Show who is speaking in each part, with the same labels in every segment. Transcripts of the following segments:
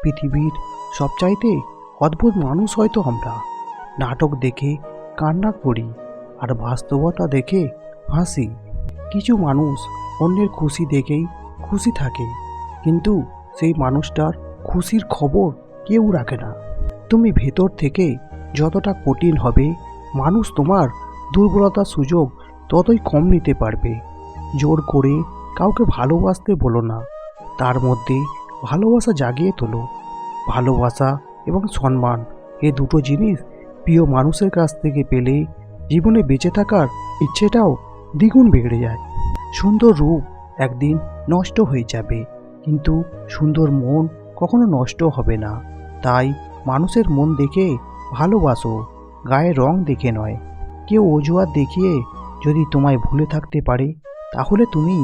Speaker 1: পৃথিবীর সবচাইতে অদ্ভুত মানুষ হয়তো আমরা। নাটক দেখে কান্না করি আর বাস্তবতা দেখে হাসি। কিছু মানুষ অন্যের খুশি দেখেই খুশি থাকে, কিন্তু সেই মানুষটার খুশির খবর কেউ রাখে না। তুমি ভেতর থেকে যতটা কঠিন হবে, মানুষ তোমার দুর্বলতার সুযোগ ততই কম নিতে পারবে। জোর করে কাউকে ভালোবাসতে বলো না, তার মধ্যে ভালোবাসা জাগিয়ে তোলো। ভালোবাসা এবং সম্মান, এই দুটো জিনিস প্রিয় মানুষের কাছ থেকে পেলে জীবনে বেঁচে থাকার ইচ্ছেটাও দ্বিগুণ বেড়ে যায়। সুন্দর রূপ একদিন নষ্ট হয়ে যাবে, কিন্তু সুন্দর মন কখনো নষ্ট হবে না। তাই মানুষের মন দেখে ভালোবাসো, গায়ের রং দেখে নয়। কেউ অজুহাত দেখিয়ে যদি তোমায় ভুলে থাকতে পারে, তাহলে তুমি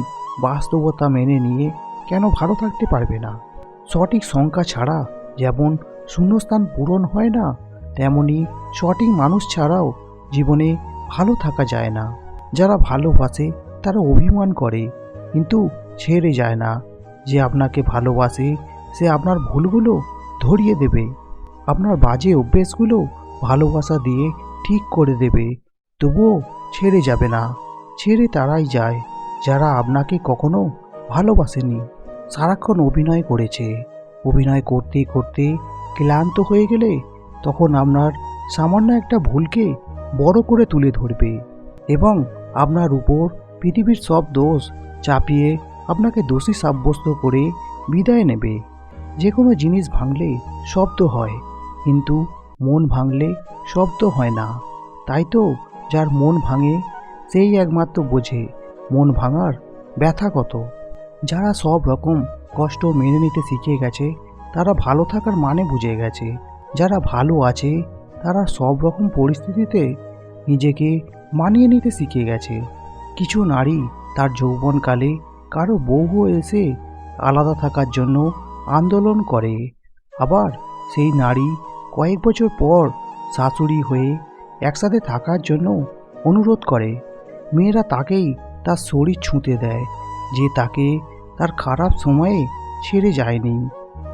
Speaker 1: বাস্তবতা মেনে নিয়ে কেন ভালো থাকতে পারবে না? সঠিক সংখ্যা ছাড়া যেমন শূন্যস্থান পূরণ হয় না, তেমনি সঠিক মানুষ ছাড়াও জীবনে ভালো থাকা যায় না। যারা ভালোবাসে তারা অভিমান করে, কিন্তু ছেড়ে যায় না। যে আপনাকে ভালোবাসে সে আপনার ভুলগুলো ধরিয়ে দেবে, আপনার বাজে অভ্যেসগুলো ভালোবাসা দিয়ে ঠিক করে দেবে, তবুও ছেড়ে যাবে না। ছেড়ে তারাই যায় যারা আপনাকে কখনো ভালোবাসেনি, সারাক্ষণ অভিনয় করেছে। অভিনয় করতে করতে ক্লান্ত হয়ে গেলে তখন আপনার সামান্য একটা ভুলকে বড় করে তুলে ধরবে এবং আপনার উপর পৃথিবীর সব দোষ চাপিয়ে আপনাকে দোষী সাব্যস্ত করে বিদায় নেবে। যে কোনো জিনিস ভাঙলে শব্দ হয়, কিন্তু মন ভাঙলে শব্দ হয় না। তাই তো যার মন ভাঙে সেই একমাত্র বোঝে মন ভাঙার ব্যথা কত। যারা সব রকম কষ্ট মেনে নিতে শিখে গেছে তারা ভালো থাকার মানে বুঝে গেছে। যারা ভালো আছে তারা সব রকম পরিস্থিতিতে নিজেকে মানিয়ে নিতে শিখে গেছে। কিছু নারী তার যৌবনকালে কারো বউ হয়ে এসে আলাদা থাকার জন্য আন্দোলন করে, আবার সেই নারী কয়েক বছর পর শাশুড়ি হয়ে একসাথে থাকার জন্য অনুরোধ করে। মেয়েরা তাকেই তার শরীর ছুঁতে দেয়, যে তাকে তার খারাপ সময়ে ছেড়ে যায়নি,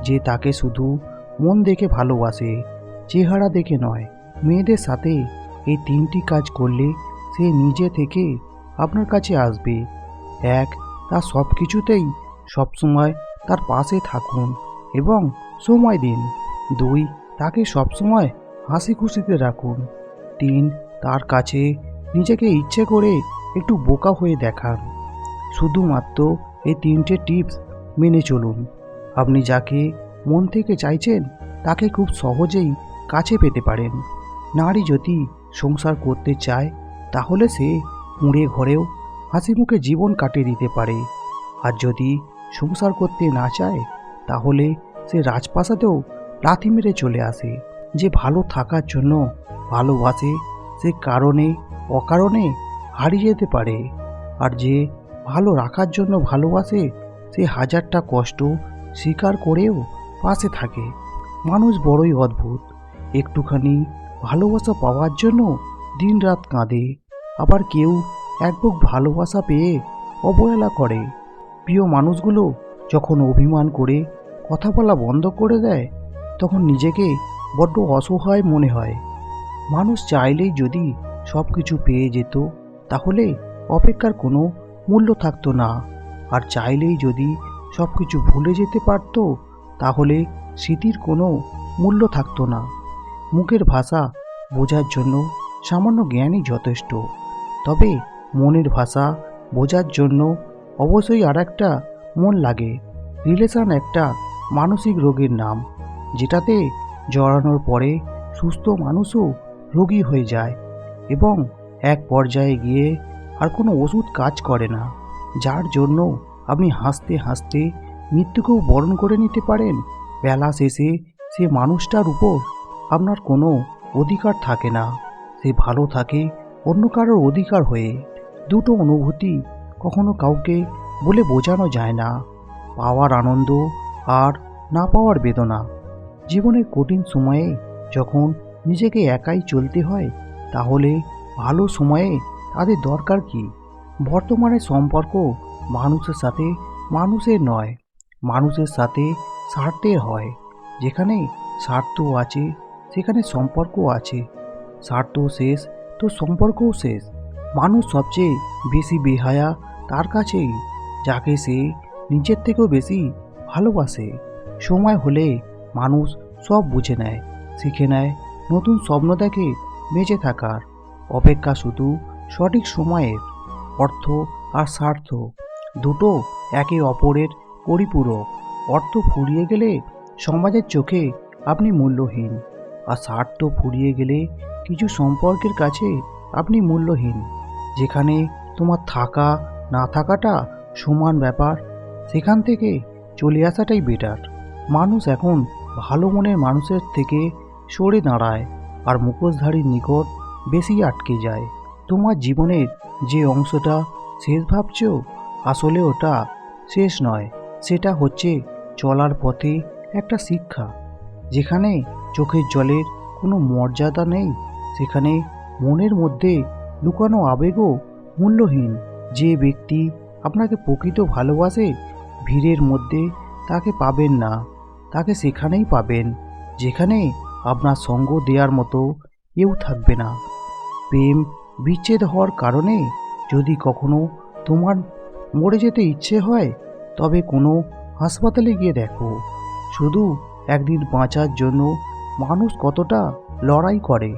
Speaker 1: যে তাকে শুধু মন দেখে ভালোবাসে, চেহারা দেখে নয়। মেয়েদের সাথে এই তিনটি কাজ করলে সে নিজে থেকে আপনার কাছে আসবে। এক, তার সব কিছুতেই সবসময় তার পাশে থাকুন এবং সময় দিন। দুই, তাকে সবসময় হাসি খুশিতে রাখুন। তিন, তার কাছে নিজেকে ইচ্ছে করে একটু বোকা হয়ে দেখান। শুধুমাত্র এই তিনটে টিপস মেনে চলুন, আপনি যাকে মন থেকে চাইছেন তাকে খুব সহজেই কাছে পেতে পারেন। নারী যদি সংসার করতে চায় তাহলে সে কুঁড়ে ঘরেও হাসি মুখে জীবন কাটিয়ে দিতে পারে, আর যদি সংসার করতে না চায় তাহলে সে রাজপ্রাসাদেও লাথি মেরে চলে আসে। যে ভালো থাকার জন্য ভালোবাসে সে কারণে অকারণে হারিয়ে যেতে পারে, আর যে ভালো রাখার জন্য ভালোবাসে সে হাজারটা কষ্ট স্বীকার করেও পাশে থাকে। মানুষ বড়ই অদ্ভুত, একটুখানি ভালোবাসা পাওয়ার জন্য দিন রাত কাঁদে, আবার কেউ এক বুক ভালোবাসা পেয়ে অবহেলা করে। প্রিয় মানুষগুলো যখন অভিমান করে কথা বলা বন্ধ করে দেয় তখন নিজেকে বড্ড অসহায় মনে হয়। মানুষ চাইলেই যদি সব কিছু পেয়ে যেত তাহলে অপেক্ষার কোনো মূল্য থাকতো না, আর চাইলেই যদি সব কিছু ভুলে যেতে পারত তাহলে স্মৃতির কোনো মূল্য থাকতো না। মুখের ভাষা বোঝার জন্য সামান্য জ্ঞানই যথেষ্ট, তবে মনের ভাষা বোঝার জন্য অবশ্যই আর একটা মন লাগে। রিলেশন একটা মানসিক রোগের নাম, যেটাতে জড়ানোর পরে সুস্থ মানুষও রোগী হয়ে যায় এবং এক পর্যায়ে গিয়ে আর কোনো ওষুধ কাজ করে না। যার জন্য আপনি হাসতে হাসতে মৃত্যুকেও বরণ করে নিতে পারেন, বেলা শেষে সে মানুষটার উপর আপনার কোনো অধিকার থাকে না, সে ভালো থাকে অন্য কারোর অধিকার হয়ে। দুটো অনুভূতি কখনো কাউকে বলে বোঝানো যায় না, পাওয়ার আনন্দ আর না পাওয়ার বেদনা। জীবনের কঠিন সময়ে যখন নিজেকে একাই চলতে হয় তাহলে ভালো সময়ে তাদের দরকার কি? বর্তমানে সম্পর্ক মানুষের সাথে মানুষের নয়, মানুষের সাথে স্বার্থের হয়। যেখানে স্বার্থ আছে সেখানে সম্পর্ক আছে, স্বার্থ শেষ তো সম্পর্কও শেষ। মানুষ সবচেয়ে বেশি বেহায়া তার কাছেই, যাকে সে নিজের থেকেও বেশি ভালোবাসে। সময় হলে মানুষ সব বুঝে নেয়, শিখে নেয়, নতুন স্বপ্ন দেখে বেঁচে থাকার। অপেক্ষা শুধু সঠিক সময়ের। অর্থ আর স্বার্থ দুটো একে অপরের পরিপূরক। অর্থ ফুরিয়ে গেলে সমাজের চোখে আপনি মূল্যহীন, আর স্বার্থ ফুরিয়ে গেলে কিছু সম্পর্কের কাছে আপনি মূল্যহীন। যেখানে তোমার থাকা না থাকাটা সমান ব্যাপার, সেখান থেকে চলে আসাটাই বেটার। মানুষ এখন ভালো মনের মানুষের থেকে সরে দাঁড়ায়, আর মুখোশধারীর নিকট বেশি আটকে যায়। তোমার জীবনের যে অংশটা শেষ ভাবছো, আসলে ওটা শেষ নয়, সেটা হচ্ছে চলার পথে একটা শিক্ষা। যেখানে চোখের জলের কোনো মর্যাদা নেই, সেখানে মনের মধ্যে লুকানো আবেগও মূল্যহীন। যে ব্যক্তি আপনাকে প্রকৃত ভালোবাসে, ভিড়ের মধ্যে তাকে পাবেন না, তাকে সেখানেই পাবেন যেখানে আপনার সঙ্গ দেওয়ার মতো কেউ থাকবে না। প্রেম বিচ্ছেদ হওয়ার কারণে যদি কখনো তোমার মরে যেতে ইচ্ছে হয়, তবে কোনো হাসপাতালে গিয়ে দেখো। শুধু একদিন বাঁচার জন্য মানুষ কতটা লড়াই করে।